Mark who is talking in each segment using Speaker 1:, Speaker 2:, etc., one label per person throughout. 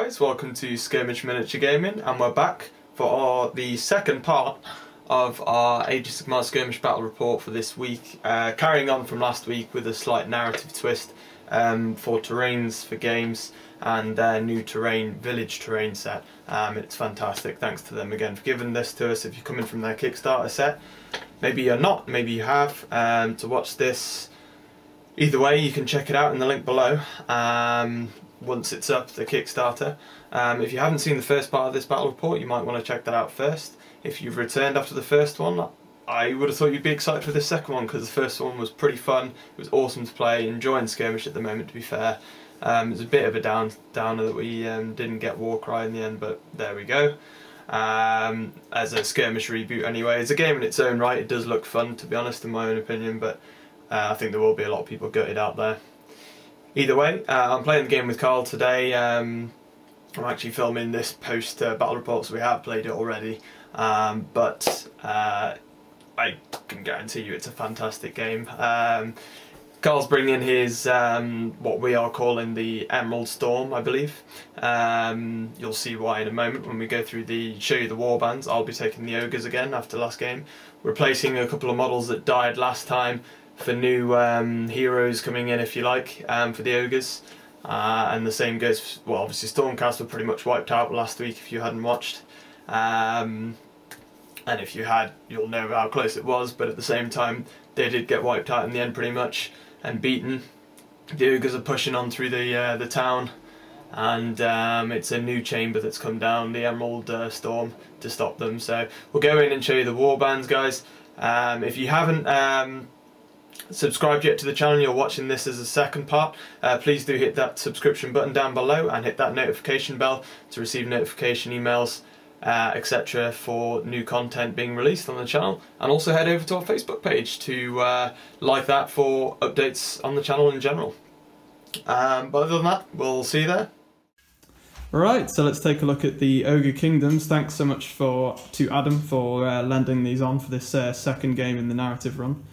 Speaker 1: guys, welcome to Skirmish Miniature Gaming, and we're back for the second part of our Age of Sigmar Skirmish Battle Report for this week, carrying on from last week with a slight narrative twist for terrains, for games, and their new terrain, village terrain set. It's fantastic, thanks to them again for giving this to us. If you're coming from their Kickstarter set, maybe you're not, maybe you have, to watch this. Either way, you can check it out in the link below. Once it's up, the Kickstarter. If you haven't seen the first part of this battle report, you might want to check that out first. If you've returned after the first one, I would have thought you'd be excited for this second one, because the first one was pretty fun. It was awesome to play, enjoying Skirmish at the moment, to be fair. It was a bit of a downer that we didn't get Warcry in the end, but there we go. As a Skirmish reboot anyway. It's a game in its own right. It does look fun, to be honest, in my own opinion, but I think there will be a lot of people gutted out there. Either way, I'm playing the game with Carl today. I'm actually filming this post battle report, so we have played it already. But I can guarantee you it's a fantastic game. Carl's bringing his what we are calling the Emerald Storm, I believe. You'll see why in a moment when we go through show you the warbands. I'll be taking the Ogres again after last game, replacing a couple of models that died last time for new heroes coming in, if you like, for the Ogres. And the same goes, well, obviously Stormcast were pretty much wiped out last week if you hadn't watched. And if you had, you'll know how close it was, but at the same time, they did get wiped out in the end pretty much, and beaten. The Ogres are pushing on through the town, and it's a new chamber that's come down, the Emerald Storm, to stop them. So we'll go in and show you the warbands, guys. If you haven't subscribed yet to the channel, you're watching this as a second part, please do hit that subscription button down below and hit that notification bell to receive notification emails, etc. for new content being released on the channel, and also head over to our Facebook page to like that for updates on the channel in general. But other than that, we'll see you there. Right, so let's take a look at the Ogre Kingdoms. Thanks so much to Adam for lending these on for this second game in the narrative run.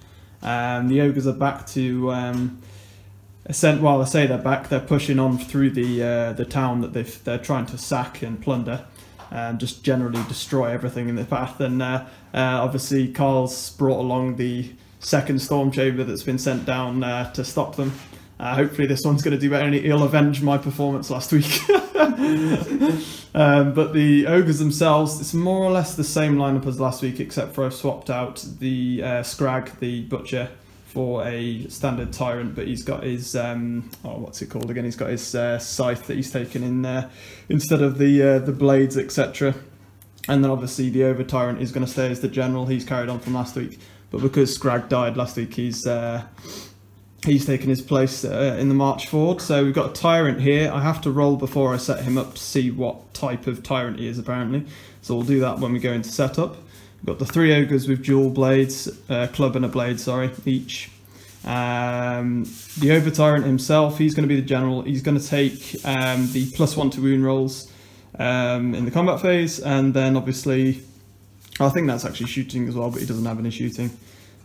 Speaker 1: The Ogres are back to, well, I say they're back, they're pushing on through the town that they're trying to sack and plunder, just generally destroy everything in their path. And obviously Carl's brought along the second storm chamber that's been sent down to stop them. Hopefully this one's going to do better, and it'll avenge my performance last week. But the Ogres themselves, it's more or less the same lineup as last week, except for I've swapped out the Scrag, the Butcher, for a standard Tyrant, but he's got his, what's it called again? He's got his scythe that he's taken in there instead of the blades, etc. And then obviously the Over Tyrant is going to stay as the General. He's carried on from last week, but because Scrag died last week, he's taken his place in the march forward. So we've got a Tyrant here. I have to roll before I set him up to see what type of Tyrant he is, apparently. So we'll do that when we go into setup. We've got the 3 Ogres with dual blades, club and a blade, sorry, each. The Over Tyrant himself, he's going to be the General. He's going to take the +1 to wound rolls in the combat phase, and then obviously, I think that's actually shooting as well, but he doesn't have any shooting.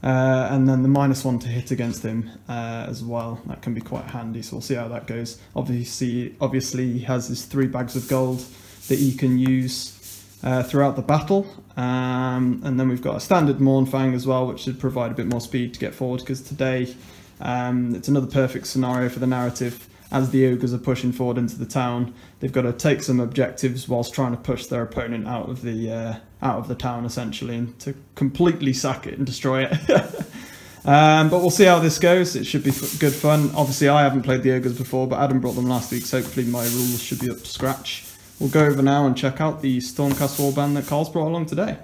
Speaker 1: And then the -1 to hit against him as well. That can be quite handy, so we'll see how that goes. Obviously he has his 3 bags of gold that he can use throughout the battle. And then we've got a standard Mournfang as well, which should provide a bit more speed to get forward, because today it's another perfect scenario for the narrative. As the Ogres are pushing forward into the town, they've got to take some objectives whilst trying to push their opponent out of the town, essentially, and to completely sack it and destroy it. But we'll see how this goes. It should be good fun. Obviously, I haven't played the Ogres before, but Adam brought them last week, so hopefully my rules should be up to scratch. We'll go over now and check out the Stormcast warband that Carl's brought along today.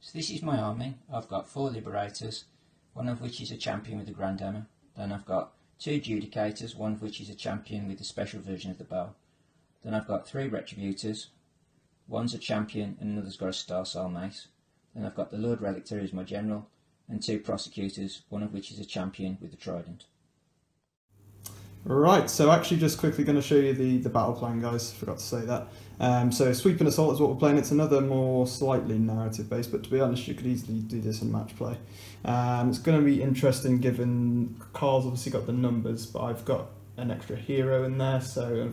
Speaker 2: So this is my army. I've got 4 Liberators, one of which is a champion with the Grand Hammer. Then I've got 2 Judicators, one of which is a champion with a special version of the bow. Then I've got 3 Retributors, one's a champion and another's got a Starsal mace. Then I've got the Lord Relictor as my general, and 2 Prosecutors, one of which is a champion with the trident.
Speaker 1: Right, so actually just quickly going to show you the battle plan, guys, forgot to say that. So Sweep and Assault is what we're playing. It's another more slightly narrative based, but to be honest you could easily do this in match play. It's going to be interesting given Carl's obviously got the numbers, but I've got an extra hero in there, so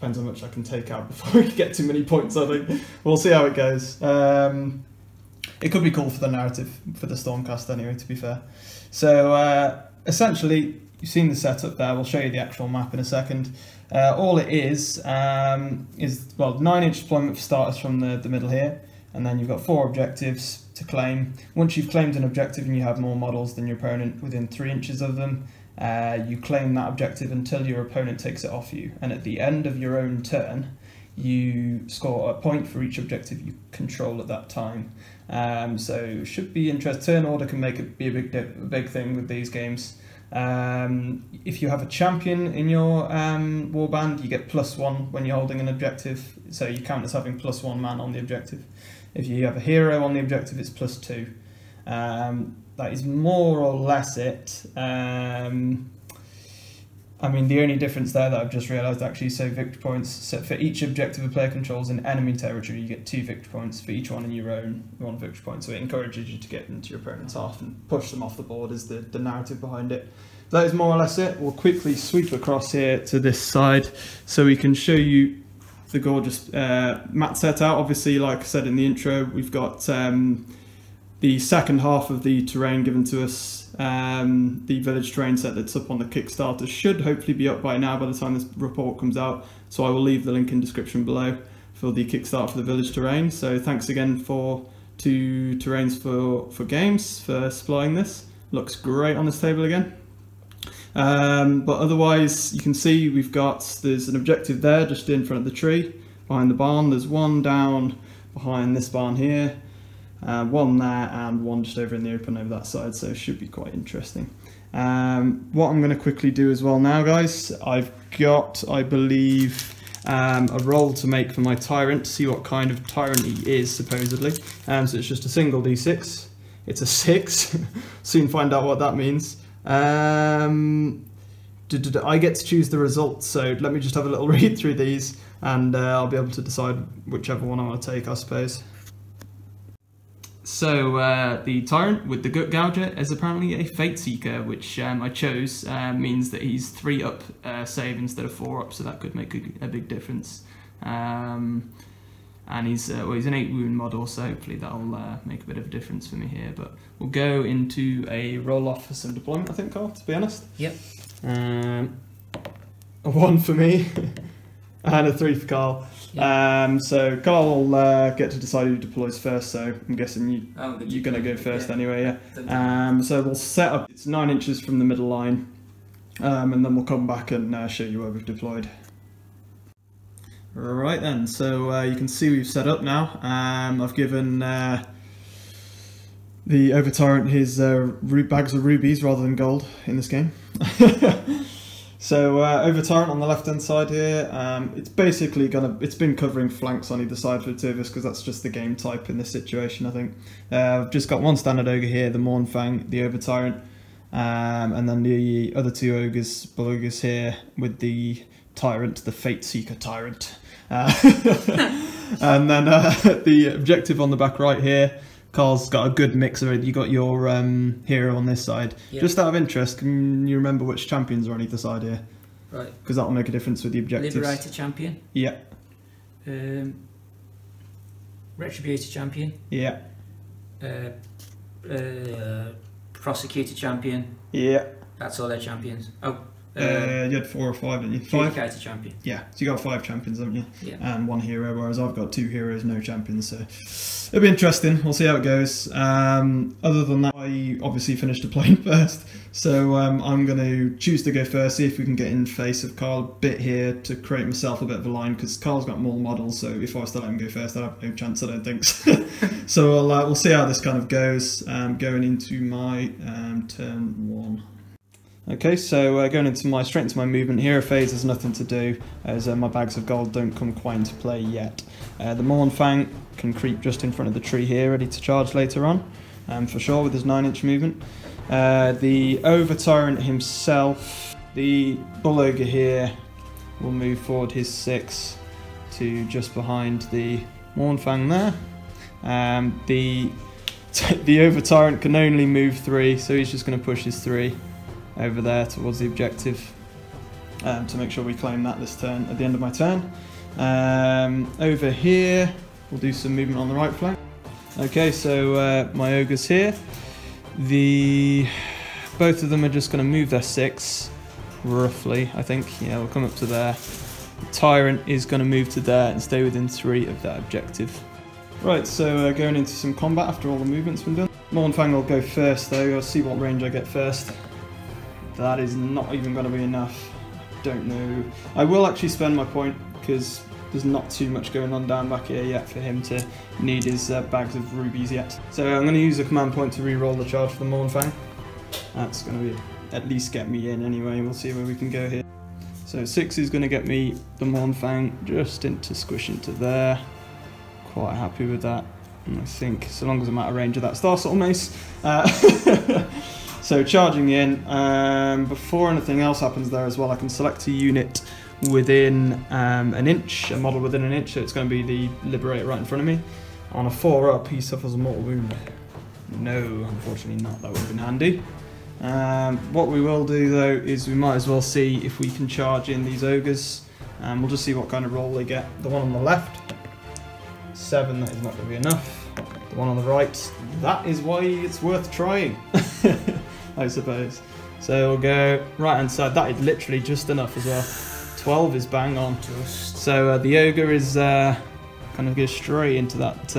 Speaker 3: Depends how much I can take out before we get too many points, I think. We'll see how it goes. It could be cool for the narrative, for the Stormcast anyway, to be fair. So essentially, you've seen the setup there. We'll show you the actual map in a second. All it is, well, 9-inch deployment for starters from the middle here, and then you've got 4 objectives to claim. Once you've claimed an objective and you have more models than your opponent within 3 inches of them, you claim that objective until your opponent takes it off you, and at the end of your own turn, you score a point for each objective you control at that time. So should be interesting. Turn order can be a big thing with these games. If you have a champion in your warband, you get +1 when you're holding an objective, so you count as having +1 man on the objective. If you have a hero on the objective, it's +2. That is more or less it. I mean, the only difference there that I've just realised actually, so victory points, so for each objective a player controls in enemy territory, you get 2 victory points. For each one in your own, 1 victory point. So it encourages you to get into your opponent's half and push them off the board is the narrative behind it. That is more or less it. We'll quickly sweep across here to this side so we can show you the gorgeous mat set out. Obviously, like I said in the intro, we've got the second half of the terrain given to us. The village terrain set that's up on the Kickstarter should hopefully be up by now by the time this report comes out, so I will leave the link in description below for the Kickstarter for the village terrain. So thanks again to Terrains for Games for supplying this. Looks great on this table again. But otherwise you can see there's an objective there just in front of the tree behind the barn. There's one down behind this barn here, one there, and one just over in the open over that side, so it should be quite interesting. What I'm going to quickly do as well now, guys, I've got, I believe, a roll to make for my tyrant to see what kind of tyrant he is, supposedly. So it's just a single d6. It's a 6. Soon find out what that means. I get to choose the results, so let me just have a little read through these, and I'll be able to decide whichever one I want to take, I suppose. So the Tyrant with the Gut Gouger is apparently a Fate Seeker, which I chose. Means that he's 3 up save instead of 4 up, so that could make a big difference. And he's an 8 wound model, so hopefully that'll make a bit of a difference for me here. But we'll go into a roll off for some deployment, I think, Carl, to be honest.
Speaker 2: Yep.
Speaker 3: A 1 for me and a 3 for Carl. Yep. So Carl will get to decide who deploys first, so I'm guessing you're going to go first anyway, yeah. So we'll set up, it's 9 inches from the middle line, and then we'll come back and show you where we've deployed. Right then, so you can see we've set up now. I've given the Over-Tyrant his bags of rubies rather than gold in this game. So Over-Tyrant on the left hand side here, it's basically it's been covering flanks on either side for the two of us because that's just the game type in this situation, I think. I've just got one standard ogre here, the Mournfang, the Over-Tyrant, and then the other 2 ogres, bull ogres here with the Tyrant, the Fate Seeker Tyrant. And then the objective on the back right here, Carl's got a good mix of it. You got your hero on this side. Yep. Just out of interest, can you remember which champions are on either side here?
Speaker 2: Right.
Speaker 3: Because that'll make a difference with the objectives.
Speaker 2: Liberator champion.
Speaker 3: Yeah.
Speaker 2: Retributor champion.
Speaker 3: Yeah.
Speaker 2: Prosecutor champion.
Speaker 3: Yeah.
Speaker 2: That's all their champions. Oh.
Speaker 3: You had 4 or 5, didn't you? 5?
Speaker 2: Adjudicator champion.
Speaker 3: Yeah, so you got 5 champions, haven't you?
Speaker 2: Yeah.
Speaker 3: And 1 hero, whereas I've got 2 heroes, no champions, so it'll be interesting. We'll see how it goes. Other than that, I obviously finished deploying first, so I'm going to choose to go first, see if we can get in face of Carl a bit here to create myself a bit of a line, because Carl's got more models, so if I was to let him go first, I'd have no chance, I don't think. So we'll see how this kind of goes, going into my turn 1. Okay, so going straight into my movement. Hero phase has nothing to do, as my bags of gold don't come quite into play yet. The Mournfang can creep just in front of the tree here, ready to charge later on, for sure, with his 9-inch movement. The Over-Tyrant himself, the Bull Ogre here, will move forward his 6 to just behind the Mournfang there. The Over-Tyrant can only move 3, so he's just going to push his 3 over there towards the objective. to make sure we claim that this turn at the end of my turn. Over here, we'll do some movement on the right flank. Okay, so my ogres here. Both of them are just going to move their 6, roughly, I think. Yeah, we'll come up to there. The tyrant is going to move to there and stay within 3 of that objective. Right, so going into some combat after all the movement's been done. Mournfang will go first though. I'll see what range I get first. That is not even going to be enough. I don't know. I will actually spend my point because there's not too much going on down back here yet for him to need his bags of rubies yet. So I'm going to use a command point to re-roll the charge for the Mournfang. That's going to at least get me in anyway. We'll see where we can go here. So 6 is going to get me the Mournfang just into squish into there. Quite happy with that. And I think so long as I'm out of range of that Star Soul Mace. So charging in, before anything else happens there as well, I can select a unit within an inch, a model within an inch, so it's going to be the Liberator right in front of me. On a 4-up, he suffers a mortal wound. No, unfortunately not, that would have been handy. What we will do though is we might as well see if we can charge in these ogres. We'll just see what kind of roll they get. The one on the left, 7, that is not going to be enough. The one on the right, that is why it's worth trying, I suppose. So we'll go right hand side, that is literally just enough as well. 12 is bang on. So the ogre is kind of goes straight into that,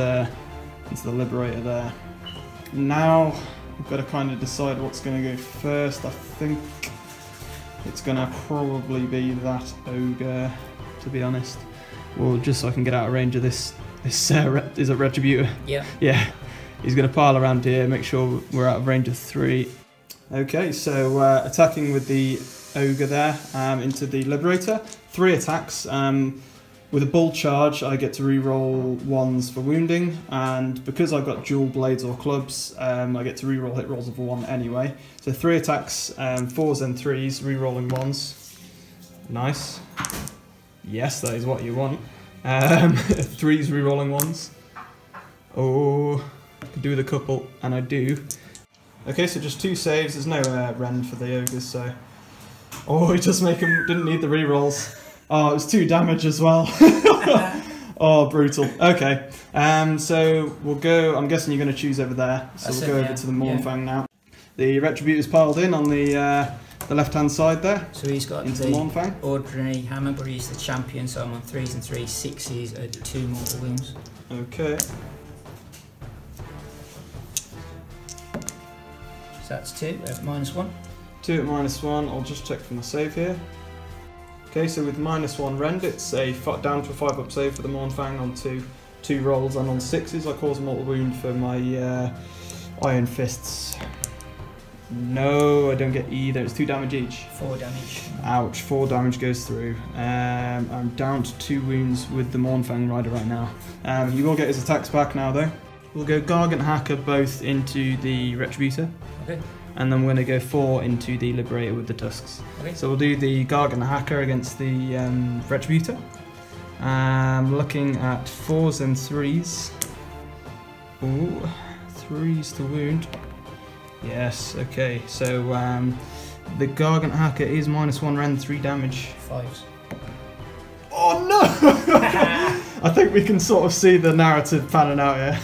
Speaker 3: into the Liberator there. Now we've got to kind of decide what's going to go first. I think it's going to probably be that ogre, to be honest. Well, just so I can get out of range of this is a Retributor.
Speaker 2: Yeah.
Speaker 3: Yeah. He's going to pile around here, make sure we're out of range of 3. Okay, so attacking with the ogre there into the Liberator. 3 attacks. With a bull charge, I get to re-roll 1s for wounding, and because I've got dual blades or clubs, I get to re-roll hit rolls of 1 anyway. So 3 attacks, 4s and 3s, re-rolling 1s. Nice. Yes, that is what you want. 3s re-rolling 1s. Oh, I could do with a couple, and I do. Okay, so just 2 saves. There's no rend for the ogres, so. Oh, he just didn't need the re-rolls. Oh, it was 2 damage as well. Oh, brutal. Okay, so we'll go. I'm guessing you're going to choose over there. So we'll go over to the Mournfang now. The Retributor's piled in on the left-hand side there.
Speaker 2: So he's got
Speaker 3: into
Speaker 2: the
Speaker 3: Mournfang.
Speaker 2: ordinary hammer, but he's the champion, so I'm on 3s and 3s, 6s at 2 mortal wounds.
Speaker 3: Okay.
Speaker 2: So that's 2 at -1.
Speaker 3: 2 at -1. I'll just check for my save here. Okay, so with -1 rend, it's down to a 5-up save for the Mournfang on 2 rolls, and on 6s I cause a mortal wound for my Iron Fists. No, I don't get either. It's 2 damage each.
Speaker 2: 4 damage.
Speaker 3: Ouch, 4 damage goes through. I'm down to 2 wounds with the Mournfang Rider right now. He will get his attacks back now though. We'll go Gargant Hacker both into the Retributor.
Speaker 2: Okay.
Speaker 3: And then we're going to go 4 into the Liberator with the Tusks.
Speaker 2: Okay.
Speaker 3: So we'll do the Gargant Hacker against the Retributor. Looking at 4s and 3s. Ooh, 3s to wound. Yes, okay. So the Gargant Hacker is -1 rend, 3 damage.
Speaker 2: 5s.
Speaker 3: Oh no! I think we can sort of see the narrative panning out here.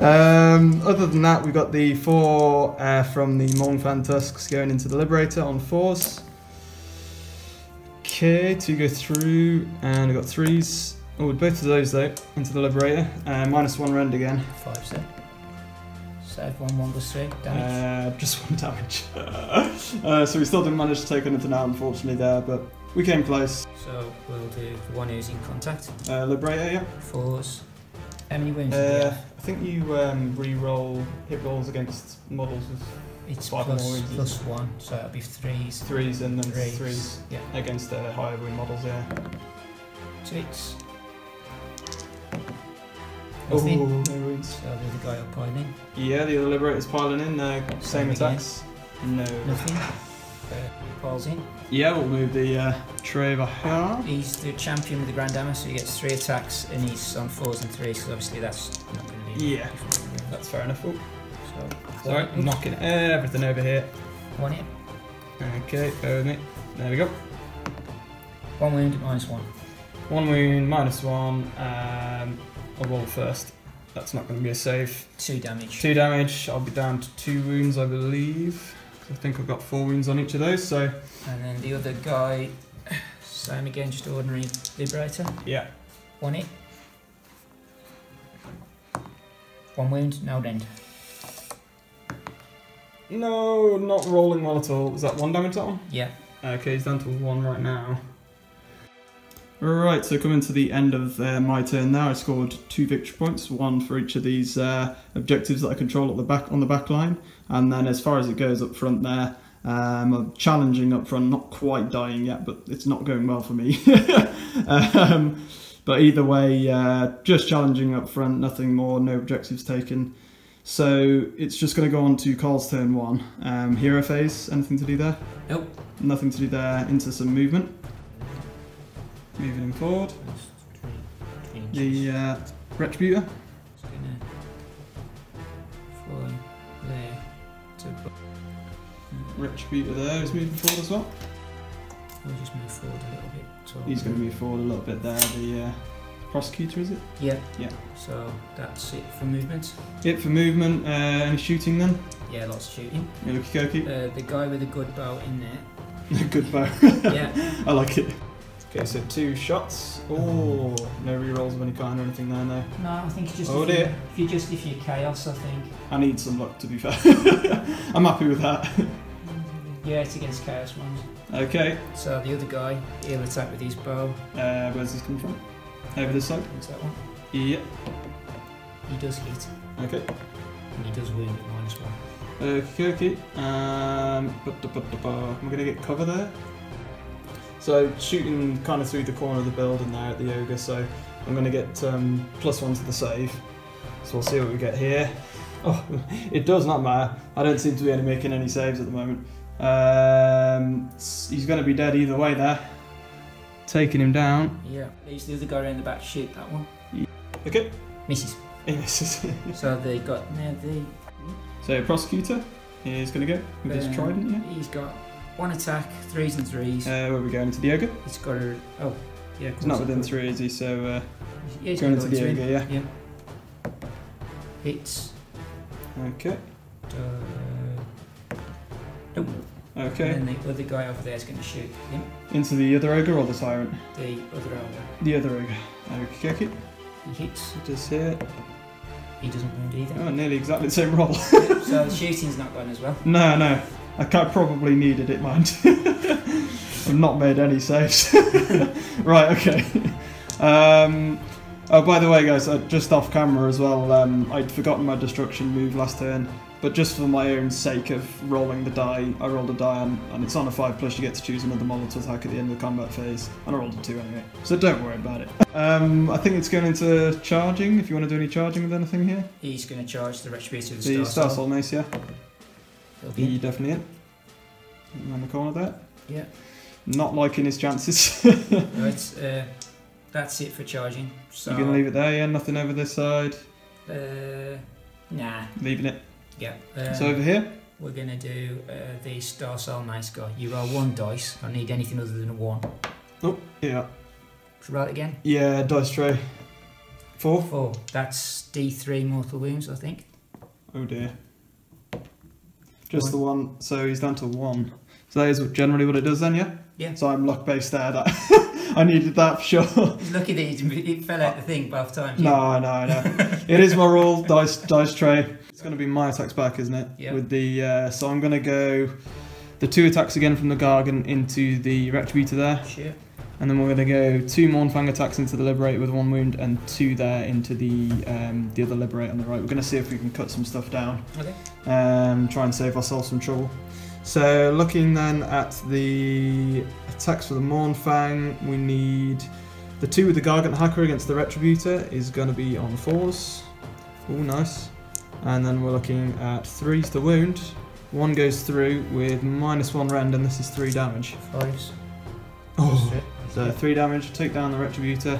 Speaker 3: Other than that, we've got the 4 from the Mournfang Tusks going into the Liberator on 4s. Okay, 2 go through, and we've got 3s. Oh, with both of those though, into the Liberator. -1 rend again.
Speaker 2: 5 set. Save 1 goes 3 damage.
Speaker 3: Just 1 damage. So we still didn't manage to take anything out, unfortunately, there, but we came close.
Speaker 2: So we'll do the one who's in contact.
Speaker 3: Liberator, yeah.
Speaker 2: 4s. How many wounds do you have?
Speaker 3: I think you re-roll hit rolls against models with
Speaker 2: It's
Speaker 3: 5 more wounds.
Speaker 2: +1, so it'll be 3s.
Speaker 3: 3s and then
Speaker 2: 3s.
Speaker 3: 3s
Speaker 2: Yeah.
Speaker 3: against higher wound models, yeah.
Speaker 2: 2 hits.
Speaker 3: Oh,
Speaker 2: Nothing.
Speaker 3: no wounds.
Speaker 2: So I'll do the guy up piling.
Speaker 3: Yeah, the other Liberator's piling in, same
Speaker 2: Same
Speaker 3: attacks. No.
Speaker 2: Nothing. Piles in.
Speaker 3: Yeah, we'll move the tray over here.
Speaker 2: He's the champion with the Grand Hammer, so he gets 3 attacks, and he's on 4s and 3s, because obviously that's not going to be.
Speaker 3: Yeah, that's fair enough.
Speaker 2: So,
Speaker 3: sorry, I'm knocking everything over here.
Speaker 2: 1 hit.
Speaker 3: Okay, bear with me. There we go.
Speaker 2: 1 wound, -1.
Speaker 3: 1 wound, -1. I'll roll first. That's not going to be a save.
Speaker 2: 2 damage.
Speaker 3: 2 damage. I'll be down to 2 wounds, I believe. I think I've got 4 wounds on each of those. So.
Speaker 2: And then the other guy, same again, just ordinary Liberator.
Speaker 3: Yeah.
Speaker 2: 1 hit. 1 wound, no end.
Speaker 3: No, not rolling well at all. Was that 1 damage, that one?
Speaker 2: Yeah.
Speaker 3: Okay, he's down to 1 right now. Right, so coming to the end of my turn now, I scored 2 victory points, 1 for each of these objectives that I control at the back on the back line. And then as far as it goes up front there, I'm challenging up front, not quite dying yet, but it's not going well for me. But either way, just challenging up front, nothing more, no objectives taken. So it's just going to go on to Carl's turn 1. Hero phase, anything to do there?
Speaker 2: Nope.
Speaker 3: Nothing to do there, into some movement. Moving him forward. The Retributor.
Speaker 2: Just gonna fly there to.
Speaker 3: Retributor there is moving forward as well.
Speaker 2: We'll just move forward a little bit. So
Speaker 3: He's going to move forward a little bit there. The Prosecutor, is it?
Speaker 2: Yeah.
Speaker 3: Yeah.
Speaker 2: So that's it for movement.
Speaker 3: It for movement. Any shooting then?
Speaker 2: Yeah, lots of shooting.
Speaker 3: Okie dokie.
Speaker 2: The guy with a good bow in there.
Speaker 3: Good bow.
Speaker 2: Yeah.
Speaker 3: I like it. Okay, so 2 shots. Oh, no rerolls of any kind or anything there, no.
Speaker 2: No, I think just
Speaker 3: Oh dear.
Speaker 2: if you're chaos, I think.
Speaker 3: I need some luck, to be fair. I'm happy with that.
Speaker 2: Yeah, it's against chaos ones.
Speaker 3: Okay.
Speaker 2: So the other guy, he'll attack with his bow.
Speaker 3: Where's this coming from? Over this side?
Speaker 2: What's that one?
Speaker 3: Yep.
Speaker 2: He does hit.
Speaker 3: Okay.
Speaker 2: And he does wound at -1.
Speaker 3: Okay. I'm going to get cover there. So shooting kind of through the corner of the building there at the Ogre, so I'm going to get +1 to the save. So we'll see what we get here. Oh, it does not matter. I don't seem to be making any saves at the moment. He's going to be dead either way there. Taking him down.
Speaker 2: Yeah. Leaves the other guy around the back. Shoot that one.
Speaker 3: Okay.
Speaker 2: Misses.
Speaker 3: He misses.
Speaker 2: So they got the.
Speaker 3: So Prosecutor is going to go with his trident, yeah?
Speaker 2: He's got 1 attack, 3s and 3s.
Speaker 3: Where are we going? Into the Ogre?
Speaker 2: He's got a. Oh, yeah.
Speaker 3: He's not within 3, is he? So
Speaker 2: yeah, he's
Speaker 3: going
Speaker 2: gonna
Speaker 3: into
Speaker 2: go
Speaker 3: the
Speaker 2: into
Speaker 3: Ogre, yeah?
Speaker 2: Yeah. Hits.
Speaker 3: Okay.
Speaker 2: Nope.
Speaker 3: Okay.
Speaker 2: And then the other guy over there is going to shoot him.
Speaker 3: Into the other Ogre or the Tyrant?
Speaker 2: The other ogre.
Speaker 3: The other Ogre. Okay.
Speaker 2: He hits.
Speaker 3: Just here.
Speaker 2: He doesn't wound either.
Speaker 3: Oh, nearly exactly the same roll.
Speaker 2: So the shooting's not gone as well.
Speaker 3: No. I probably needed it, mind. I've not made any saves. Right, okay. Oh, by the way, guys, just off camera as well, I'd forgotten my destruction move last turn, but just for my own sake of rolling the die, I rolled a die and it's on a 5+, you get to choose another model to attack at the end of the combat phase, and I rolled a 2 anyway, so don't worry about it. I think it's going into charging, if you want to do any charging with anything here.
Speaker 2: He's going to charge the Retributor with
Speaker 3: The Star Soul Mace, yeah.
Speaker 2: He'll be in.
Speaker 3: Definitely in. Around the corner there.
Speaker 2: Yeah.
Speaker 3: Not liking his chances.
Speaker 2: Right, that's it for charging. So,
Speaker 3: You're going to leave it there, yeah? Nothing over this side?
Speaker 2: Nah.
Speaker 3: Leaving it.
Speaker 2: Yeah.
Speaker 3: So over here?
Speaker 2: We're going to do the Star Soul Mace guy. You roll 1 dice. I need anything other than a 1.
Speaker 3: Oh, yeah.
Speaker 2: Should we roll it again?
Speaker 3: Yeah, dice tray. 4?
Speaker 2: 4. That's D3 mortal wounds, I think.
Speaker 3: Oh dear. Just the 1, so he's down to 1. So that is generally what it does then, yeah?
Speaker 2: Yeah.
Speaker 3: So I'm luck based there. That I needed that for sure.
Speaker 2: He's lucky that it fell out the thing both times.
Speaker 3: No. It is my rule, dice tray. It's going to be my attacks back, isn't it?
Speaker 2: Yeah.
Speaker 3: With the so I'm going to go the 2 attacks again from the Gargan into the Retributor there.
Speaker 2: Sure.
Speaker 3: And then we're going to go 2 Mournfang attacks into the Liberator with 1 wound and 2 there into the other Liberator on the right. We're going to see if we can cut some stuff down.
Speaker 2: Okay.
Speaker 3: Try and save ourselves some trouble. So looking then at the attacks for the Mournfang, we need the 2 with the Gargant Hacker against the Retributor is going to be on 4s. Oh, nice. And then we're looking at 3s to wound. 1 goes through with -1 rend, and this is 3 damage.
Speaker 2: 5s.
Speaker 3: Oh, so 3 damage, take down the Retributor.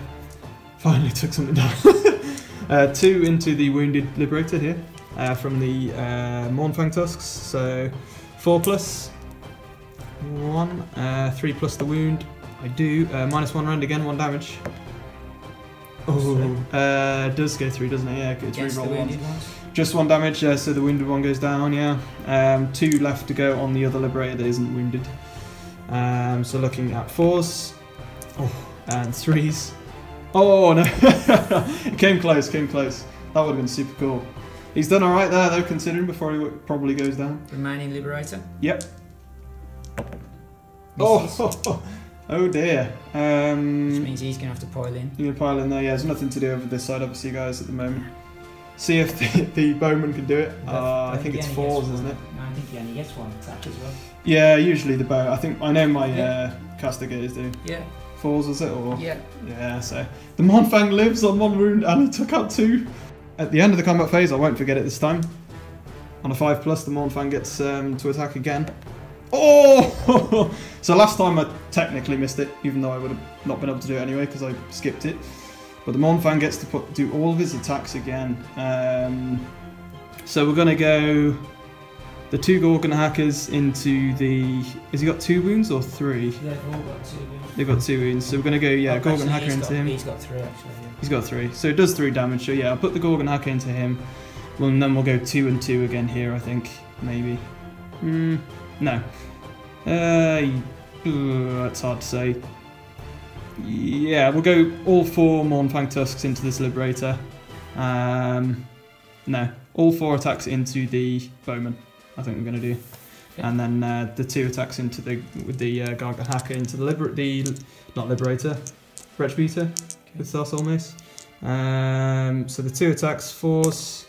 Speaker 3: Finally took something down. 2 into the Wounded Liberator here, from the Mournfang Tusks, so 4+, 1, 3+ the wound, I do. -1 rend again, 1 damage. Oh, does go through, doesn't it? Yeah, it's reroll ones. Just 1 damage, so the wounded one goes down, yeah. 2 left to go on the other Liberator that isn't wounded. So looking at 4s. Oh, and 3s. Oh no! Came close, came close. That would have been super cool. He's done alright there though, considering, before he probably goes down.
Speaker 2: Remaining Liberator.
Speaker 3: Yep. Oh dear.
Speaker 2: Which means he's going to have to pile in.
Speaker 3: You're going to pile in there, yeah. There's nothing to do over this side, obviously, guys, at the moment. See if the bowman can do it. I think it's 4s, isn't it?
Speaker 2: No, I think he only gets 1 attack as well.
Speaker 3: Yeah, usually the bow. I know my castigators do.
Speaker 2: Yeah.
Speaker 3: 4s, is it? Or?
Speaker 2: Yeah.
Speaker 3: Yeah, so. The Mournfang lives on 1 wound and he took out 2. At the end of the combat phase, I won't forget it this time. On a 5+, the Mournfang gets to attack again. Oh! So last time I technically missed it, even though I would have not been able to do it anyway because I skipped it. But the Mournfang gets to do all of his attacks again. So we're going to go the 2 Gorgon Hackers into the... Has he got 2 wounds or 3?
Speaker 2: They've all got 2 wounds.
Speaker 3: They've got 2 wounds. So we're going to go, yeah, Gorgon Hacker into him.
Speaker 2: He's got 3 actually. Yeah.
Speaker 3: He's got 3. So it does 3 damage. So yeah, I'll put the Gorgon Hacker into him. Well, and then we'll go 2 and 2 again here, I think. Maybe. No. It's hard to say. Yeah, we'll go all 4 Mournfang Tusks into this Liberator. No, all 4 attacks into the Bowman, I think we're going to do. Okay. And then the 2 attacks into with the Gorgon Hacker into the not Liberator, Retributor, okay, with Starsoul Mace. So the 2 attacks, 4s.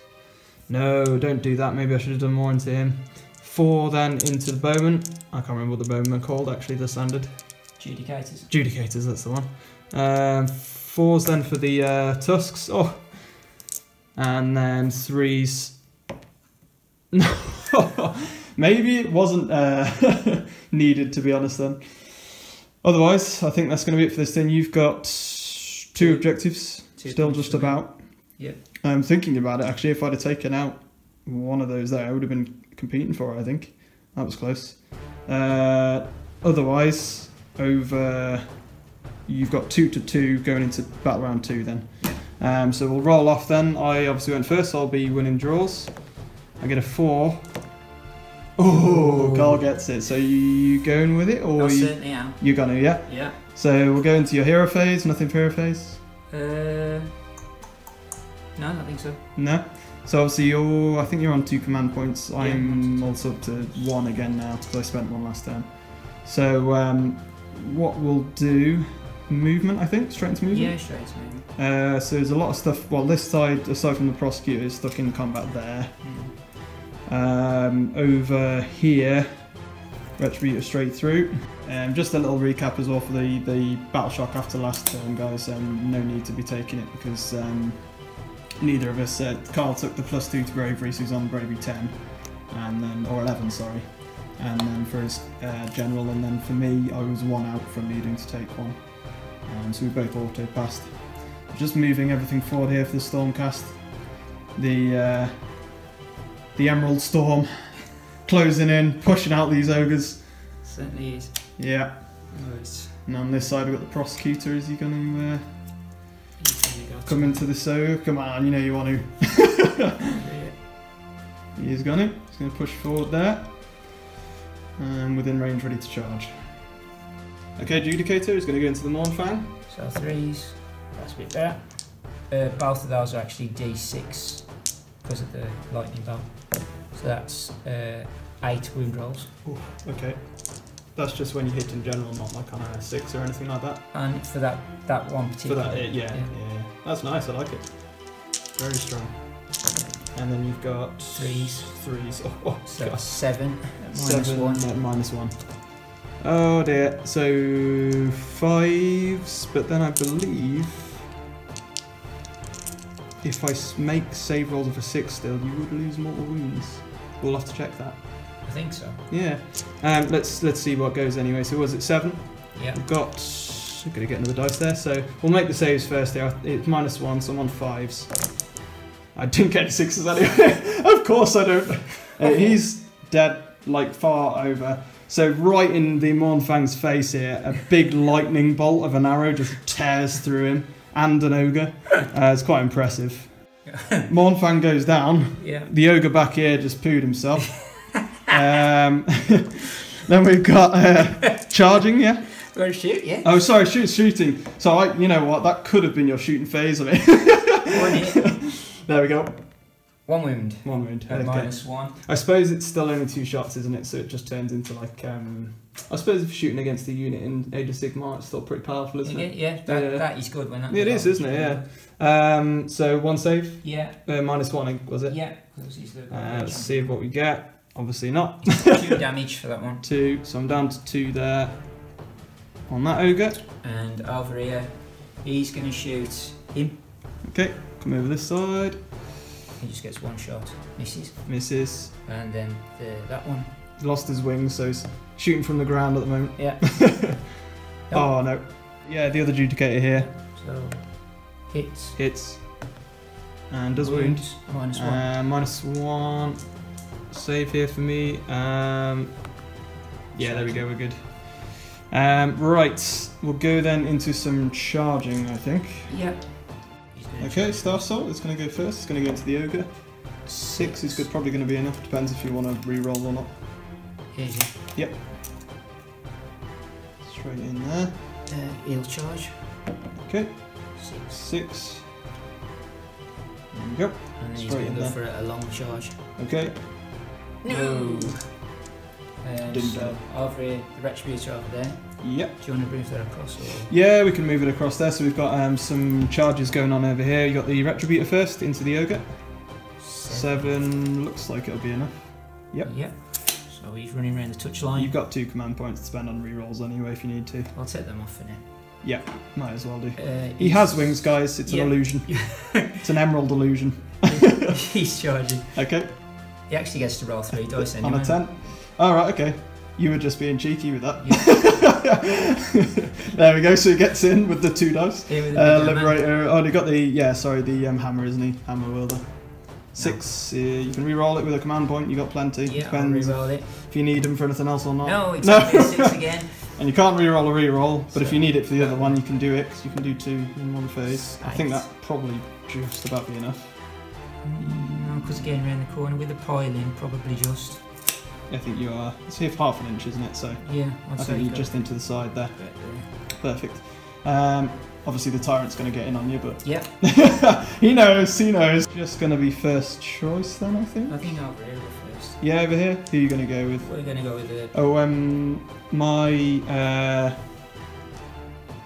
Speaker 3: No, don't do that. Maybe I should have done more into him. 4 then into the Bowman. I can't remember what the Bowman are called, actually, the standard.
Speaker 2: Judicators.
Speaker 3: Judicators, that's the one. 4s then for the Tusks. Oh! And then 3s. Maybe it wasn't needed, to be honest, then. Otherwise, I think that's going to be it for this thing. You've got 2 objectives, still just about.
Speaker 2: Yeah.
Speaker 3: I'm thinking about it, actually. If I'd have taken out one of those there, I would have been competing for it, I think. That was close. Otherwise, over... You've got 2 to 2 going into battle round 2 then. So we'll roll off then. I obviously went first, so I'll be winning draws. I get a 4. Oh, Carl gets it. So you going with it? Or
Speaker 2: I certainly am.
Speaker 3: You're going to, yeah?
Speaker 2: Yeah.
Speaker 3: So we'll go into your hero phase. Nothing for hero phase?
Speaker 2: No, I don't think so.
Speaker 3: No? So obviously I think you're on 2 command points. Yeah, I'm also up to 1 again now because I spent 1 last turn. So what we'll do, movement I think, straight into movement?
Speaker 2: Yeah, straight into movement.
Speaker 3: So there's a lot of stuff, well this side, aside from the Prosecutor, is stuck in combat there. Over here, Retributor straight through. Just a little recap as well for the Battle Shock after last turn, guys. No need to be taking it because neither of us. Carl took the +2 to bravery, so he's on bravery 10, and then or 11, sorry. And then for his general, and then for me, I was 1 out from needing to take 1. So we both auto passed. Just moving everything forward here for the Stormcast. The Emerald Storm closing in, pushing out these ogres.
Speaker 2: Certainly is.
Speaker 3: Yeah.
Speaker 2: Nice.
Speaker 3: And on this side, we've got the Prosecutor. Is he going to come into this ogre? Come on, you know you want to. He's got it. He's going to push forward there. And within range, ready to charge. Okay, Judicator is going to go into the Mournfang.
Speaker 2: So 3s, that's a bit better. Both of those are actually D6 because of the lightning bolt. So that's 8 wound rolls.
Speaker 3: Ooh, okay. That's just when you hit in general, not like on a 6 or anything like that.
Speaker 2: And for that one particular.
Speaker 3: For that, yeah. That's nice. I like it. Very strong. And then you've got
Speaker 2: 3s.
Speaker 3: Oh,
Speaker 2: so that's 7 at
Speaker 3: minus 1. Oh dear. So 5s, but then I believe if I make save rolls of a 6 still, you would lose mortal wounds. We'll have to check that.
Speaker 2: I think so.
Speaker 3: Yeah. Let's see what goes anyway. So was it 7?
Speaker 2: Yeah.
Speaker 3: We've got. I'm gonna get another dice there. So we'll make the saves first. There. It's -1, so I'm on 5s. I didn't get 6s anyway. Of course I don't. He's dead, like far over. So right in the Mournfang's face here, a big lightning bolt of an arrow just tears through him, and an ogre. It's quite impressive. Mournfang goes down.
Speaker 2: Yeah.
Speaker 3: The ogre back here just pooed himself. Then we've got charging, yeah?
Speaker 2: Going to shoot, yeah.
Speaker 3: Oh, sorry, shooting. So, you know what? That could have been your shooting phase of it.
Speaker 2: 1 hit.
Speaker 3: There we go.
Speaker 2: 1 wound.
Speaker 3: 1 wound.
Speaker 2: At
Speaker 3: Okay.
Speaker 2: -1.
Speaker 3: I suppose it's still only 2 shots, isn't it? So it just turns into like... I suppose if you're shooting against a unit in Age of Sigmar, it's still pretty powerful, isn't it?
Speaker 2: Yeah, that is good when that...
Speaker 3: It is, isn't it? Yeah. So 1 save?
Speaker 2: Yeah.
Speaker 3: -1, was it?
Speaker 2: Yeah. Because he's the
Speaker 3: Let's see what we get. Obviously not.
Speaker 2: 2 damage for that one.
Speaker 3: 2, so I'm down to 2 there. On that ogre.
Speaker 2: And over here, he's going to shoot him.
Speaker 3: Okay, come over this side.
Speaker 2: He just gets 1 shot. Misses.
Speaker 3: Misses.
Speaker 2: And then that one.
Speaker 3: Lost his wings, so he's shooting from the ground at the moment.
Speaker 2: Yeah.
Speaker 3: Oh no. Yeah, the other adjudicator here.
Speaker 2: So, hits.
Speaker 3: Hits. And does wound.
Speaker 2: -1.
Speaker 3: -1. Save here for me. Yeah, there we go, we're good. Right, we'll go then into some charging, I think.
Speaker 2: Yeah.
Speaker 3: Okay, Star Soul, it's going to go first. It's going to go into the ogre. 6 is good, probably going to be enough. Depends if you want to re-roll or not.
Speaker 2: Easy.
Speaker 3: Yep. Straight in there.
Speaker 2: He'll charge.
Speaker 3: Okay.
Speaker 2: 6.
Speaker 3: 6. There we go.
Speaker 2: And then he's
Speaker 3: Straight
Speaker 2: going
Speaker 3: in
Speaker 2: to go
Speaker 3: there.
Speaker 2: for a long charge.
Speaker 3: Okay.
Speaker 2: No!
Speaker 3: Didn't
Speaker 2: so over here, the Retributor over there.
Speaker 3: Yep.
Speaker 2: Do you want to move that across? Or?
Speaker 3: Yeah, we can move it across there. So we've got some charges going on over here. You got the Retributor first into the ogre. 7 looks like it'll be enough. Yep.
Speaker 2: Yep. So he's running around the touchline.
Speaker 3: You've got 2 command points to spend on rerolls anyway if you need to.
Speaker 2: I'll take them off for now.
Speaker 3: Yeah, might as well do. He
Speaker 2: He's-
Speaker 3: has wings, guys. It's an illusion. It's an emerald illusion.
Speaker 2: He's charging.
Speaker 3: Okay.
Speaker 2: He actually gets to roll 3 dice anyway.
Speaker 3: On a 10. Alright, okay. You were just being cheeky with that.
Speaker 2: Yeah.
Speaker 3: There we go, so he gets in with the 2 dice.
Speaker 2: Here with the big hammer.
Speaker 3: Liberator. Oh, he got the, hammer, isn't he? Hammer wielder. 6, you can re-roll it with a command point, you got plenty.
Speaker 2: Yeah,
Speaker 3: Depends
Speaker 2: I'll re-roll it.
Speaker 3: if you need them for anything else or not.
Speaker 2: No, exactly 6 again.
Speaker 3: And you can't re-roll a re-roll, but if
Speaker 2: So-
Speaker 3: you need it for the other one, you can do it, because you can do 2 in 1 phase. I think
Speaker 2: Right.
Speaker 3: that probably just about be enough.
Speaker 2: No, because again, around the corner with the piling, probably just.
Speaker 3: I think you are. It's here for half an inch, isn't it? So
Speaker 2: Yeah,
Speaker 3: I
Speaker 2: I'd say
Speaker 3: think you're
Speaker 2: go
Speaker 3: just into the side there.
Speaker 2: a bit there.
Speaker 3: Perfect. Obviously the tyrant's going to get in on you, but
Speaker 2: Yep.
Speaker 3: he knows. Just going to be first choice then, I think.
Speaker 2: I think over here we're first.
Speaker 3: Yeah, over here. Who are you going to go with?
Speaker 2: We're going to go with the.
Speaker 3: Oh, my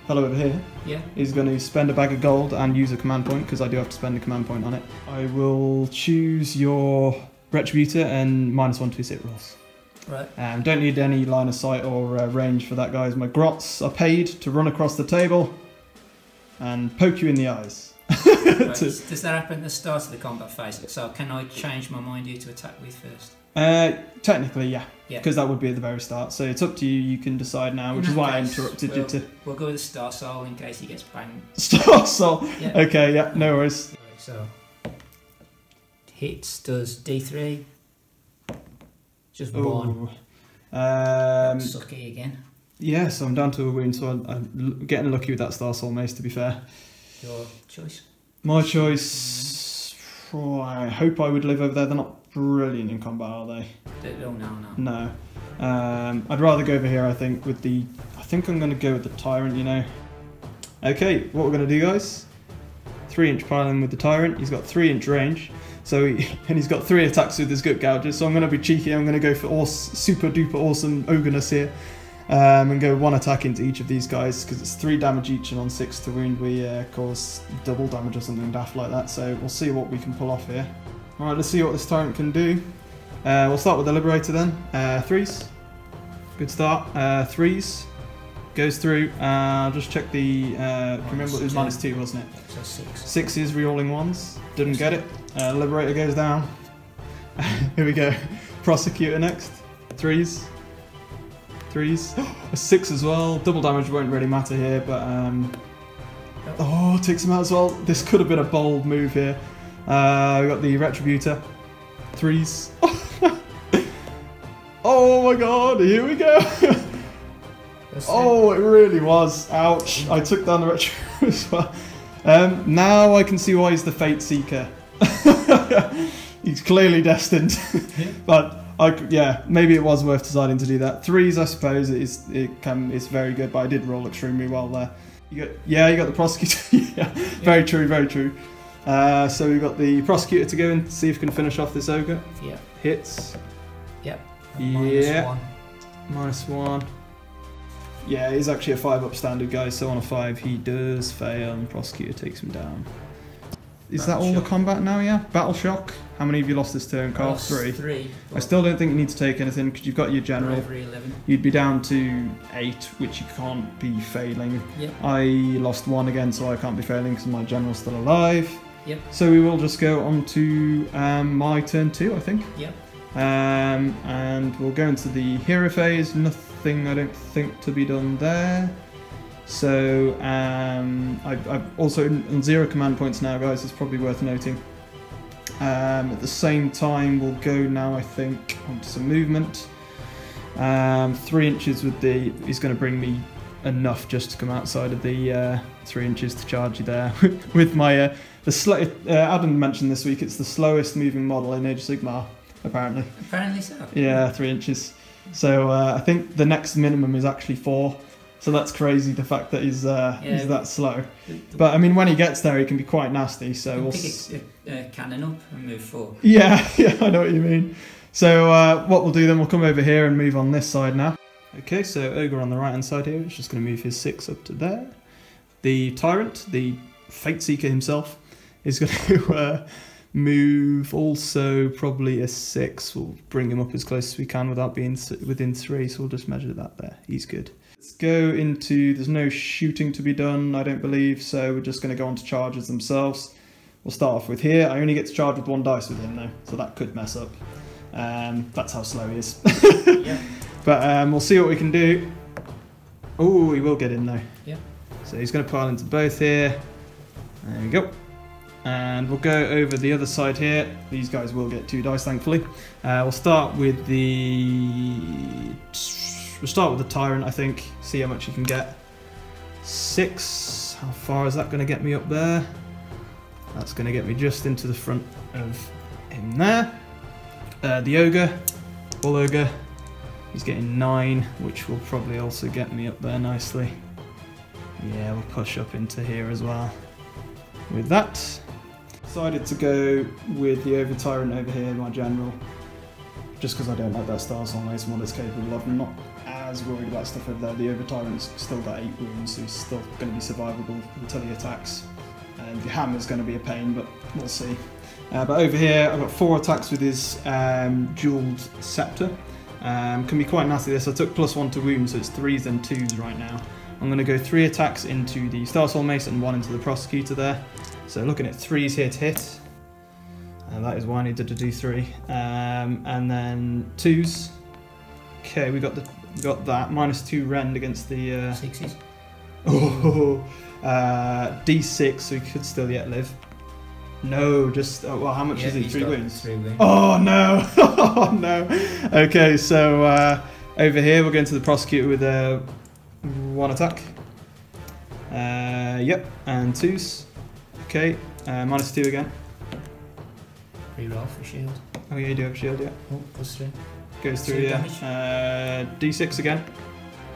Speaker 3: fellow over here
Speaker 2: Yeah.
Speaker 3: is going to spend a bag of gold and use a command point, because I do have to spend a command point on it. I will choose your Retributor and -1 to hit rolls.
Speaker 2: Right.
Speaker 3: Don't need any line of sight or range for that, guys. My grots are paid to run across the table and poke you in the eyes.
Speaker 2: Right. Does that happen at the start of the combat phase? So can I change my mind who to attack with first?
Speaker 3: Technically, yeah.
Speaker 2: Yeah.
Speaker 3: Because that would be at the very start. So it's up to you. You can decide now, which
Speaker 2: In
Speaker 3: is
Speaker 2: that
Speaker 3: why I
Speaker 2: case,
Speaker 3: interrupted you to
Speaker 2: We'll go with the Star Soul in case he gets banged.
Speaker 3: Star Soul.
Speaker 2: Yeah.
Speaker 3: Okay, yeah, no worries.
Speaker 2: Right, so hits does D3. Just 1.
Speaker 3: Ooh.
Speaker 2: Sucky again.
Speaker 3: Yeah, so I'm down to a wound, so I'm getting lucky with that Star Soul Mace, to be fair.
Speaker 2: Your choice.
Speaker 3: My choice... Oh, I hope I would live over there. They're not brilliant in combat, are they?
Speaker 2: Oh no.
Speaker 3: No. I'd rather go over here, I think, with the... I think I'm going to go with the Tyrant, you know. Okay, what we're going to do, guys... 3-inch piling with the Tyrant. He's got 3-inch range. And he's got 3 attacks with his gut gouges. So I'm going to be cheeky. I'm going to go for super duper awesome ogreness here. And go 1 attack into each of these guys, because it's 3 damage each, and on 6 to wound we cause double damage or something daft like that. So we'll see what we can pull off here. Alright, let's see what this Tyrant can do. We'll start with the Liberator then. 3s. Good start. 3s. Goes through. I'll just check the... remember it was -2, wasn't it?
Speaker 2: So 6.
Speaker 3: 6s re-rolling 1s. Didn't get it. Liberator goes down. Here we go. Prosecutor next. 3s. 3s. A 6 as well. Double damage won't really matter here, but... Oh, takes him out as well. This could have been a bold move here. We got the Retributor. 3s. Oh my god, here we go. Oh, it really was. Ouch. I took down the retro as well. Now I can see why he's the Fate Seeker. He's clearly destined. But yeah, maybe it was worth deciding to do that. 3s, I suppose, it's very good, but I did roll extremely well there. You got the Prosecutor. Yeah, very true, very true. So we've got the Prosecutor to go and see if we can finish off this Ogre.
Speaker 2: Yeah.
Speaker 3: Hits.
Speaker 2: Yep.
Speaker 3: Yeah. -1. Yeah, he's actually a 5-up standard guy, so on a 5 he does fail and Prosecutor takes him down. Is that all the combat now, yeah? Battle Shock. How many have you lost this turn, Carl? 3.
Speaker 2: 3.
Speaker 3: I still don't think you need to take anything because you've got your general.
Speaker 2: 11.
Speaker 3: You'd be down to 8, which you can't be failing.
Speaker 2: Yep.
Speaker 3: I lost 1 again, so I can't be failing because my general's still alive.
Speaker 2: Yep.
Speaker 3: So we will just go on to my turn 2, I think.
Speaker 2: Yep.
Speaker 3: And we'll go into the hero phase. Nothing, I don't think, to be done there. So I've also on 0 command points now, guys. It's probably worth noting. At the same time, we'll go now, I think, onto some movement. 3 inches is going to bring me enough just to come outside of the 3 inches to charge you there with my Adam mentioned this week it's the slowest moving model in Age of Sigmar, apparently.
Speaker 2: Apparently so.
Speaker 3: Yeah, 3 inches. So I think the next minimum is actually 4. So that's crazy, the fact that he's that slow. But I mean, when he gets there, he can be quite nasty. So we'll
Speaker 2: pick a cannon up and move forward.
Speaker 3: Yeah, I know what you mean. So what we'll do then, we'll come over here and move on this side now. Okay, so Ogre on the right hand side here is just going to move his 6 up to there. The Tyrant, the Fate Seeker himself, is going to move also probably a 6. We'll bring him up as close as we can without being within 3, so we'll just measure that there. He's good. Let's go into, there's no shooting to be done, I don't believe, so we're just going to go on to charges themselves. We'll start off with here. I only get to charge with 1 dice with him though, so that could mess up. That's how slow he is.
Speaker 2: Yeah.
Speaker 3: But we'll see what we can do. Oh, he will get in though.
Speaker 2: Yeah.
Speaker 3: So he's going to pile into both here. There we go. And we'll go over the other side here. These guys will get 2 dice, thankfully. We'll start with the Tyrant, I think. See how much you can get. 6. How far is that going to get me up there? That's going to get me just into the front of him there. The Ogre, Bull Ogre, he's getting 9, which will probably also get me up there nicely. Yeah, we'll push up into here as well. With that, decided to go with the Over Tyrant over here, my general, just because I don't like that Star Soulmace and what it's capable of. I'm not as worried about stuff over there. The Over Tyrant's still got 8 wounds, so he's still going to be survivable until he attacks. And the Hammer's going to be a pain, but we'll see. But over here, I've got 4 attacks with his jeweled scepter. Can be quite nasty this. I took +1 to wound, so it's 3s and 2s right now. I'm going to go 3 attacks into the Star Soulmace and 1 into the Prosecutor there. So looking at 3s here to hit. And that is why I needed to do 3. And then 2s. Okay, we got that. -2 rend against the
Speaker 2: 6s.
Speaker 3: Oh, D6, so he could still yet live. No, just well, how much is he? 3 wounds.
Speaker 2: 3 wounds.
Speaker 3: Oh no! Oh no! Okay, so over here we're going to the Prosecutor with 1 attack. Yep, and 2s. Okay, -2 again.
Speaker 2: Reroll for shield.
Speaker 3: Oh yeah, you do have shield, yeah.
Speaker 2: Oh, +3.
Speaker 3: Goes through,
Speaker 2: 2
Speaker 3: yeah.
Speaker 2: damage.
Speaker 3: D6 again.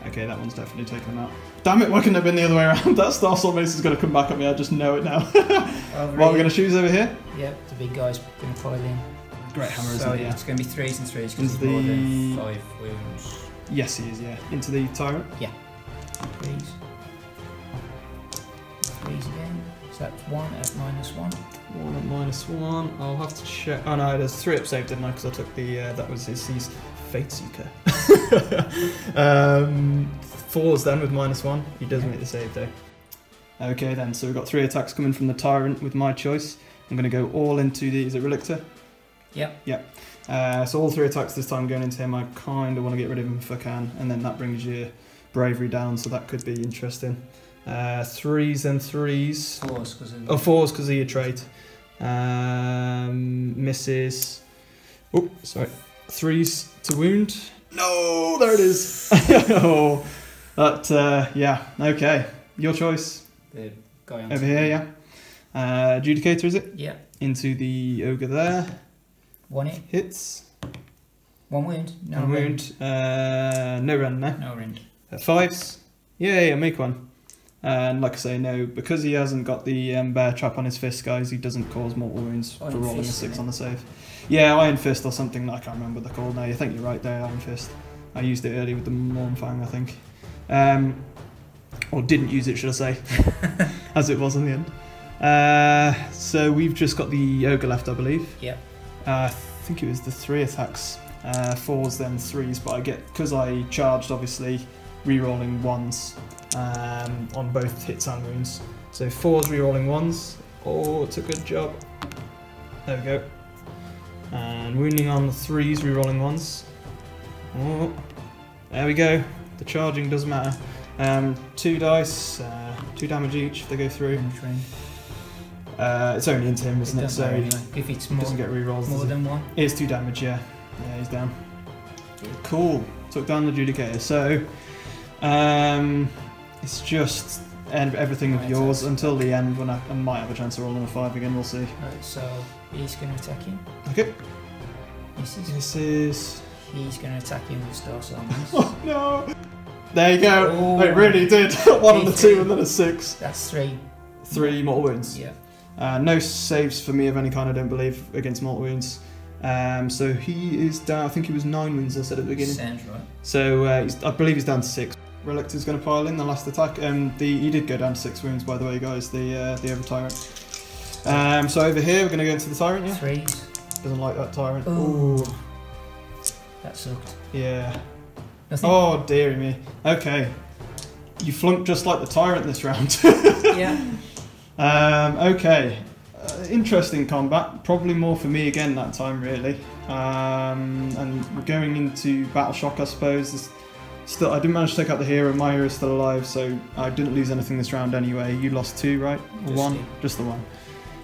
Speaker 3: Okay, that one's definitely taken him out. Damn it, why couldn't it have been the other way around? That Star Soulmace is going to come back at me, I just know it now. What we're going to choose over here?
Speaker 2: Yeah, the big guy's going to pile in.
Speaker 3: Great hammer,
Speaker 2: so
Speaker 3: isn't it? Yeah.
Speaker 2: It's going to be 3s and 3s because
Speaker 3: Into
Speaker 2: he's more
Speaker 3: the-
Speaker 2: than 5 wounds.
Speaker 3: Yes, he is, yeah. Into the Tyrant.
Speaker 2: 3s. 3s again. So that's 1 at -1.
Speaker 3: 1 at -1. I'll have to check. Oh no, there's 3 up saved, didn't I? Because I took the, that was his Fate Seeker. 4s then with -1. He does make the save though. Okay then, so we've got 3 attacks coming from the Tyrant with my choice. I'm going to go all into the, is it Relictor?
Speaker 2: Yep.
Speaker 3: Yep. So all 3 attacks this time going into him. I kind of want to get rid of him if I can. And then that brings your bravery down, so that could be interesting. 3s and 3s.
Speaker 2: 4s because of...
Speaker 3: Oh, 4s because of your trait. Misses. Oh, sorry. 3s to wound. No, there it is. Oh, that, yeah, okay. Your choice.
Speaker 2: The guy on
Speaker 3: Over here, yeah. Adjudicator, is it?
Speaker 2: Yeah.
Speaker 3: Into the ogre there.
Speaker 2: 1 hit.
Speaker 3: Hits.
Speaker 2: 1 wound. No
Speaker 3: One
Speaker 2: wound.
Speaker 3: wound. No rend, no.
Speaker 2: No rend.
Speaker 3: 5s. Yeah, make one. And like I say, no, because he hasn't got the bear trap on his fist, guys, he doesn't cause mortal wounds for
Speaker 2: Iron
Speaker 3: rolling
Speaker 2: Fist,
Speaker 3: a 6
Speaker 2: innit?
Speaker 3: on the save. Yeah, Iron Fist or something, I can't remember what they're called now. I think you're right there, Iron Fist. I used it earlier with the Mornfang, I think. Or didn't use it, should I say, as it was in the end. So we've just got the ogre left, I believe.
Speaker 2: Yep.
Speaker 3: I think it was the 3 attacks. 4s then 3s, but I get, because I charged obviously, re-rolling 1s on both hits and wounds. So 4s re-rolling 1s. Oh, it's a good job. There we go. And wounding on the 3s, re-rolling 1s. Oh, there we go. The charging doesn't matter. 2 dice, 2 damage each if they go through. It's only into him, isn't it? So
Speaker 2: anyway. If it's
Speaker 3: he
Speaker 2: more,
Speaker 3: doesn't get re-rolls.
Speaker 2: more than 1.
Speaker 3: It is 2 damage, yeah. Yeah, he's down. Cool. Took down the Adjudicator. So, it's just everything of yours until the end when I might have a chance of rolling a 5 again, we'll see.
Speaker 2: Right, so he's going to attack him.
Speaker 3: Okay.
Speaker 2: This
Speaker 3: is...
Speaker 2: He's going to attack him with Star Summons.
Speaker 3: Oh, no! There you go.
Speaker 2: Oh.
Speaker 3: It really did. 1 on the 2 and then a 6.
Speaker 2: That's 3.
Speaker 3: 3 mortal wounds.
Speaker 2: Yeah.
Speaker 3: No saves for me of any kind, I don't believe, against mortal wounds. So he is down, I think he was 9 wounds I said at the beginning.
Speaker 2: Sounds right.
Speaker 3: So I believe he's down to 6. Relict is going to pile in the last attack. He did go down to 6 wounds, by the way, guys, the Over Tyrant. So over here, we're going to go into the Tyrant, yeah?
Speaker 2: 3s.
Speaker 3: Doesn't like that Tyrant.
Speaker 2: Ooh.
Speaker 3: Ooh.
Speaker 2: That sucked.
Speaker 3: Yeah.
Speaker 2: Nothing.
Speaker 3: Oh, dearie me. Okay. You flunked just like the Tyrant this round.
Speaker 2: Yeah.
Speaker 3: Okay. Interesting combat. Probably more for me again that time, really. And we're going into Battle Shock, I suppose. Still, I didn't manage to take out the hero. My hero's still alive, so I didn't lose anything this round anyway. You lost 2, right? Or 1?
Speaker 2: 2.
Speaker 3: Just the 1.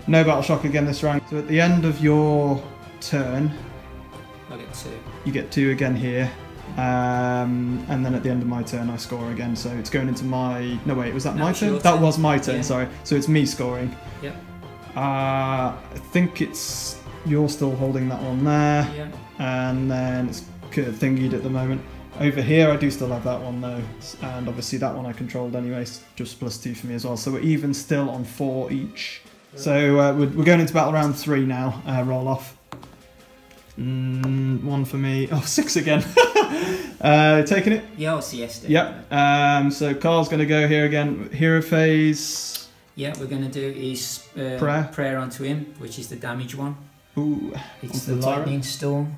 Speaker 3: No Battle Shock again this round. So at the end of your turn,
Speaker 2: I get 2.
Speaker 3: you get 2 again here. And then at the end of my turn I score again, so it's going into my... No wait, was that my turn? That was my turn, yeah. Sorry. So it's me scoring.
Speaker 2: Yep.
Speaker 3: I think it's... You're still holding that one there.
Speaker 2: Yeah.
Speaker 3: And then it's thingied at the moment. Over here I do still have that one though, and obviously that one I controlled anyway, just +2 for me as well, so we're even still on 4 each. So we're going into battle round 3 now, roll off. 1 for me. Oh, 6 again. Taking it?
Speaker 2: Yeah, I'll siesta.
Speaker 3: Yep. So Carl's going to go here again. Hero phase.
Speaker 2: Yeah, we're going to do his prayer onto him, which is the damage one.
Speaker 3: Ooh.
Speaker 2: It's the lightning storm.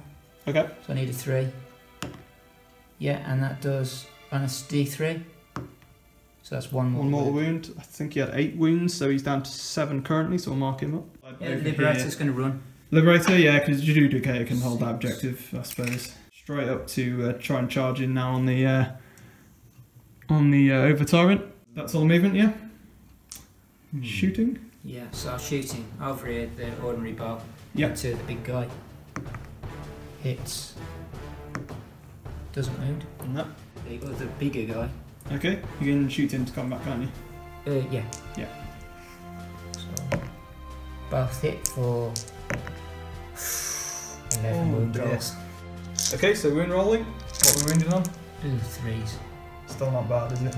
Speaker 3: Okay.
Speaker 2: So I need a 3. Yeah, and that does on a D3. So that's 1 more.
Speaker 3: 1 mortal wound. I think he had 8 wounds, so he's down to 7 currently, so we'll mark him up.
Speaker 2: Yeah, Liberator's going to run.
Speaker 3: Liberator, yeah, because Juducator can hold that objective, I suppose. Straight up to try and charge in now on the Over Tyrant. That's all movement, yeah? Shooting?
Speaker 2: Yeah, so I'll shoot him over here, the ordinary bow,
Speaker 3: Yep.
Speaker 2: to the big guy. Hits. Doesn't wound.
Speaker 3: No.
Speaker 2: There you go, the bigger guy.
Speaker 3: Okay, you can shoot into combat, can't you?
Speaker 2: Yeah.
Speaker 3: Yeah.
Speaker 2: So, both hit for 11 wound rolls.
Speaker 3: Okay, so wound rolling. What are we wounded on?
Speaker 2: 3s.
Speaker 3: Still not bad, is it?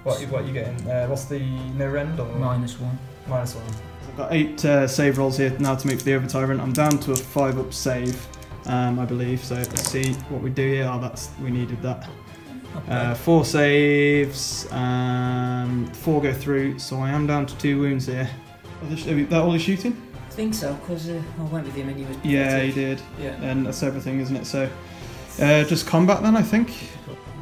Speaker 3: What are you getting? What's the no rend or?
Speaker 2: -1.
Speaker 3: -1. I've got 8 save rolls here now to make for the Over Tyrant. I'm down to a 5 up save, I believe. So let's see what we do here. Oh, we needed that. 4 saves, 4 go through, so I am down to 2 wounds here. Is that all he's shooting?
Speaker 2: I think so, because I went with him and he was...
Speaker 3: Yeah, he did.
Speaker 2: Yeah.
Speaker 3: And that's everything, isn't it? So, just combat then, I think.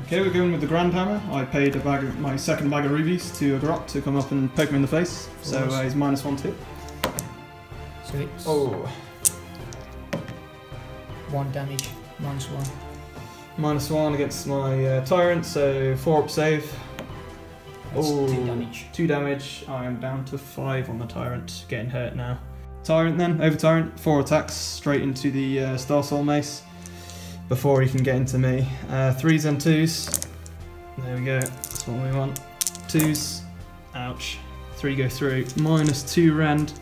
Speaker 3: Okay, we're going with the Grand Hammer. I paid my second bag of rubies to a grot to come up and poke him in the face. So he's -1 to hit.
Speaker 2: So it's...
Speaker 3: Oh.
Speaker 2: 1 damage, -1.
Speaker 3: -1 against my Tyrant, so 4 up save.
Speaker 2: That's 2 damage.
Speaker 3: 2 damage. I am down to 5 on the Tyrant, getting hurt now. Tyrant then, Over Tyrant, 4 attacks straight into the Star Soul Mace. before he can get into me. 3s and 2s. There we go. That's what we want. 2s. Ouch. 3 go through. -2 rend.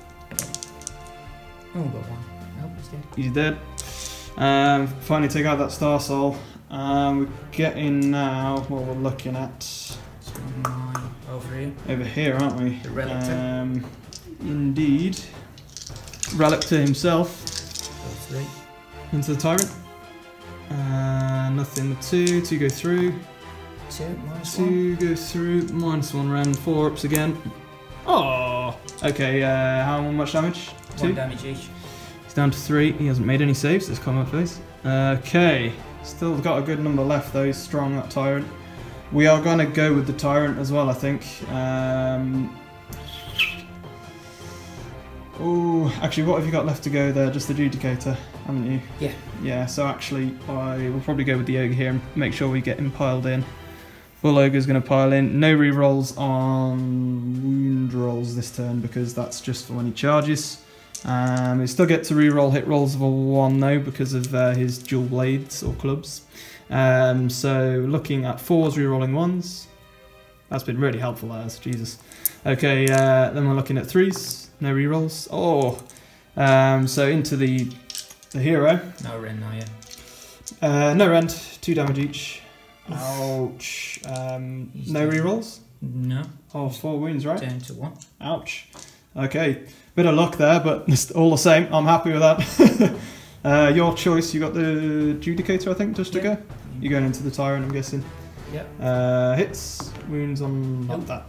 Speaker 2: Oh, got one. Nope, he's dead.
Speaker 3: He's dead. Finally take out that Star Soul. We're getting now what we're looking at. Over here, aren't we?
Speaker 2: The Relictor.
Speaker 3: Indeed. Relictor himself.
Speaker 2: Go 3.
Speaker 3: Into the Tyrant. Nothing. The 2 go through.
Speaker 2: 2, -1.
Speaker 3: 2 go through. -1 rend. 4 ups again. Oh. Okay. How much damage? 2
Speaker 2: 1 damage each.
Speaker 3: He's down to 3. He hasn't made any saves. This combat phase. Okay. Still got a good number left though. He's strong, that Tyrant. We are going to go with the Tyrant as well, I think. Oh, actually, what have you got left to go there? Just the Judicator, haven't you?
Speaker 2: Yeah.
Speaker 3: Yeah, so actually, I will probably go with the Ogre here and make sure we get him piled in. Full Ogre's going to pile in. No rerolls on wound rolls this turn because that's just for when he charges. We still get to reroll hit rolls of a 1 though because of his dual blades or clubs. So looking at 4s, rerolling 1s. That's been really helpful, as Jesus. Okay, then we're looking at 3s, no rerolls. Oh, so into the hero.
Speaker 2: No rend now, yeah.
Speaker 3: No rend, 2 damage each. Ouch. No rerolls?
Speaker 2: No.
Speaker 3: Oh, 4 wounds, right?
Speaker 2: Down to 1.
Speaker 3: Ouch. Okay, bit of luck there, but it's all the same. I'm happy with that. Your choice. You got the Judicator, I think, just to go. You're going into the Tyrant, I'm guessing.
Speaker 2: Yep.
Speaker 3: Hits, wounds on not that.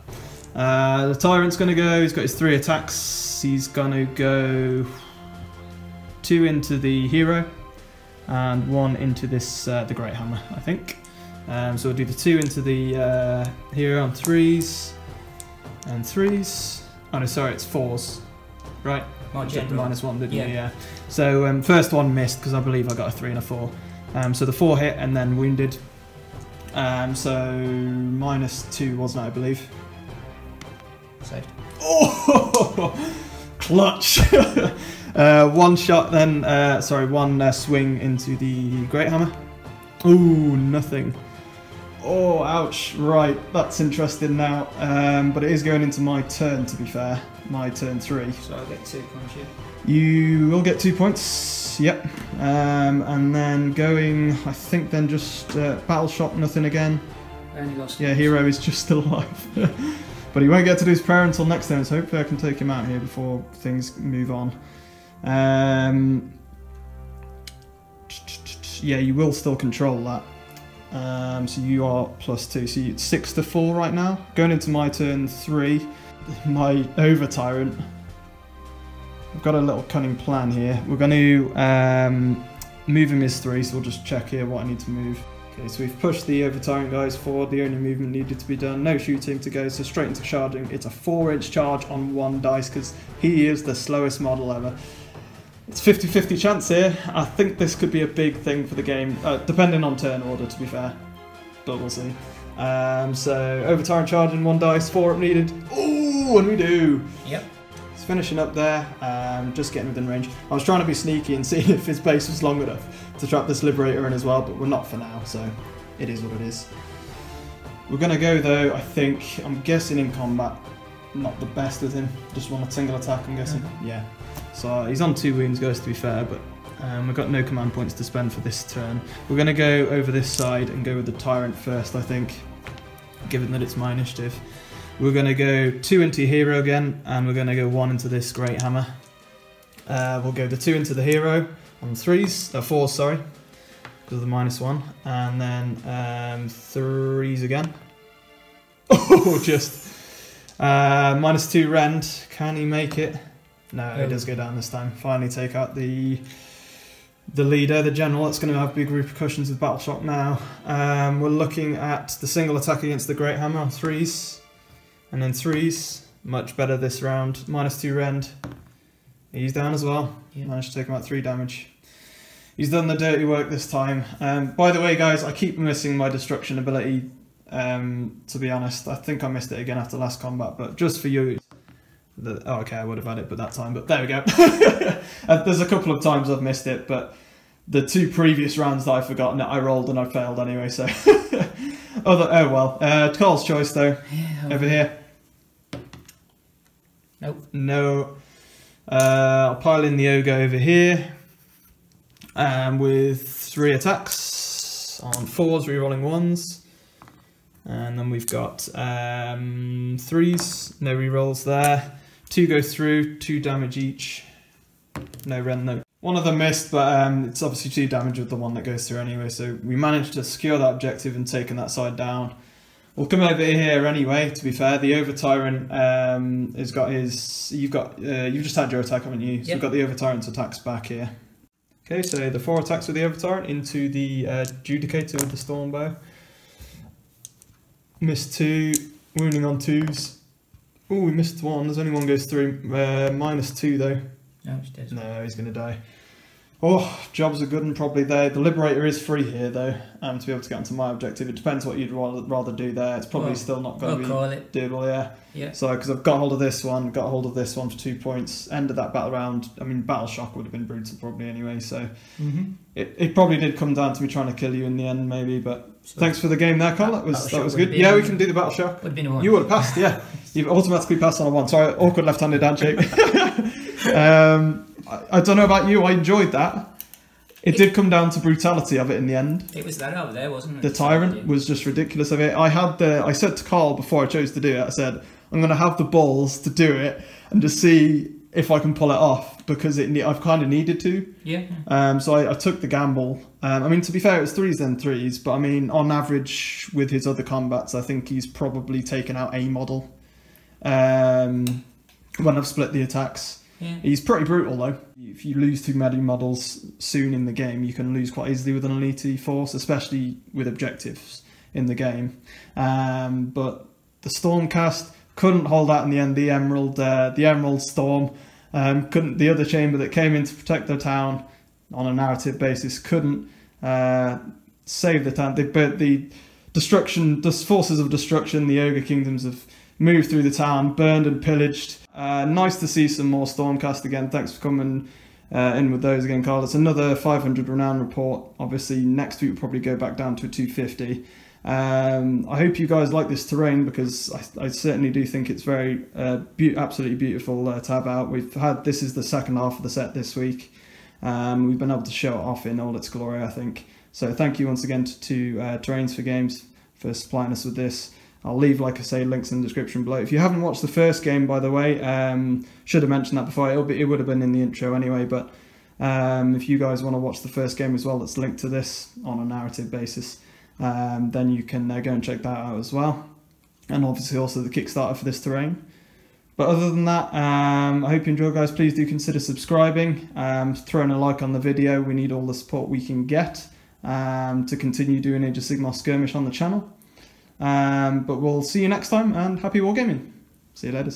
Speaker 3: The Tyrant's going to go. He's got his 3 attacks. He's going to go 2 into the hero and 1 into this the Great Hammer, I think. So we'll do the 2 into the hero on 3s and 3s. Oh no, sorry, it's 4s, right? -1, didn't you? Yeah. So first one missed because I believe I got a 3 and a 4. So the 4 hit and then wounded. So -2 wasn't it, I believe?
Speaker 2: Saved.
Speaker 3: Oh, clutch! 1 shot then. Sorry, 1 swing into the Great Hammer. Ooh, nothing. Oh, ouch. Right, that's interesting now. But it is going into my turn, to be fair. My turn 3.
Speaker 2: So I'll get 2 points here.
Speaker 3: You will get 2 points. Yep. And then going, I think then just battle shot, nothing again.
Speaker 2: I only lost.
Speaker 3: Yeah, hero is just still alive. But he won't get to do his prayer until next turn, so hopefully I can take him out here before things move on. Yeah, you will still control that. So you are +2, so you're 6 to 4 right now. Going into my turn 3, my Over Tyrant. I've got a little cunning plan here. We're going to move him as 3, so we'll just check here what I need to move. Okay, so we've pushed the Over Tyrant guys forward. The only movement needed to be done. No shooting to go, so straight into charging. It's a 4-inch charge on 1 dice because he is the slowest model ever. It's 50-50 chance here. I think this could be a big thing for the game, depending on turn order, to be fair. But we'll see. So, Over Tyrant charging, 1 dice, 4 up needed. Ooh, and we do!
Speaker 2: Yep.
Speaker 3: He's finishing up there, just getting within range. I was trying to be sneaky and see if his base was long enough to trap this Liberator in as well, but we're not for now, so it is what it is. We're going to go, though, I think, I'm guessing in combat, not the best with him. Just want a single attack, I'm guessing. Yeah. So he's on 2 wounds, guys, to be fair, but we've got no command points to spend for this turn. We're going to go over this side and go with the Tyrant first, I think, given that it's my initiative. We're going to go 2 into hero again, and we're going to go 1 into this Great Hammer. We'll go the 2 into the hero on 4s, sorry, because of the -1, and then 3s again. Oh, just -2 rend. Can he make it? No, he does go down this time. Finally take out the leader, the general. That's going to have big repercussions with Battle Shock now. We're looking at the single attack against the Great Hammer on 3s. And then 3s. Much better this round. -2 rend. He's down as well.
Speaker 2: Yeah.
Speaker 3: Managed to take him out 3 damage. He's done the dirty work this time. By the way, guys, I keep missing my destruction ability. To be honest, I think I missed it again after last combat, but just for you. Oh, okay, I would have had it but that time, but there we go. There's a couple of times I've missed it, but the 2 previous rounds that I've forgotten, I rolled and I failed anyway, so... oh well. Carl's choice, though. Yeah, over here.
Speaker 2: Nope.
Speaker 3: No. I'll pile in the Ogre over here. With 3 attacks on 4s, rerolling 1s. And then we've got 3s, no rerolls there. 2 go through, 2 damage each. No rend, no. One of them missed, but it's obviously 2 damage with the one that goes through anyway, so we managed to secure that objective and taken that side down. We'll come over here anyway, to be fair. The Over Tyrant has got his... You've just had your attack, haven't you? So we've got the Over Tyrant's attacks back here. Okay, so the 4 attacks with the Over Tyrant into the Judicator with the Stormbow. Missed 2, wounding on 2s. Oh, we missed 1, there's only 1 goes through. -2 though.
Speaker 2: No, he's dead.
Speaker 3: No, he's going to die. Oh, jobs are good and probably there. The Liberator is free here though, to be able to get onto my objective. It depends what you'd rather do there. It's probably still not going to be doable, yeah. So, because I've got hold of this one, got hold of this one for 2 points. End of that battle round. I mean, Battle Shock would have been brutal probably anyway, so it probably did come down to me trying to kill you in the end maybe, but thanks for the game there, Carl. That was good. Yeah, we can do the Battle Shock.
Speaker 2: Would have been a 1.
Speaker 3: You would have passed, yeah. You've automatically passed on a 1. Sorry, awkward left-handed handshake. I don't know about you, I enjoyed that. It did come down to brutality of it in the end.
Speaker 2: It was that over there, wasn't it?
Speaker 3: The Tyrant was just ridiculous of it. I said to Carl before I chose to do it, I said, I'm going to have the balls to do it and just see if I can pull it off, because I've kind of needed to.
Speaker 2: Yeah.
Speaker 3: So I took the gamble. I mean, to be fair, it was 3s then 3s, but I mean, on average with his other combats, I think he's probably taken out a model when I've split the attacks.
Speaker 2: Yeah.
Speaker 3: He's pretty brutal though. If you lose too many models soon in the game, you can lose quite easily with an elite force, especially with objectives in the game. But the Stormcast couldn't hold out in the end. The Emerald Storm couldn't. The other chamber that came in to protect the town on a narrative basis couldn't save the town. The destruction, the forces of destruction, the Ogre Kingdoms have moved through the town, burned and pillaged. Nice to see some more Stormcast again. Thanks for coming in with those again, Carl. It's another 500 renown report. Obviously, next week we'll probably go back down to a 250. I hope you guys like this terrain, because I certainly do think it's very absolutely beautiful to have out. This is the second half of the set this week. We've been able to show it off in all its glory, I think. So thank you once again to Terrains for Games for supplying us with this. I'll leave, like I say, links in the description below. If you haven't watched the first game, by the way, should have mentioned that before. It would have been in the intro anyway, but if you guys want to watch the first game as well, that's linked to this on a narrative basis, then you can go and check that out as well. And obviously also the Kickstarter for this terrain. But other than that, I hope you enjoy, guys. Please do consider subscribing, throwing a like on the video. We need all the support we can get to continue doing Age of Sigmar Skirmish on the channel. But we'll see you next time, and happy wargaming. See you later.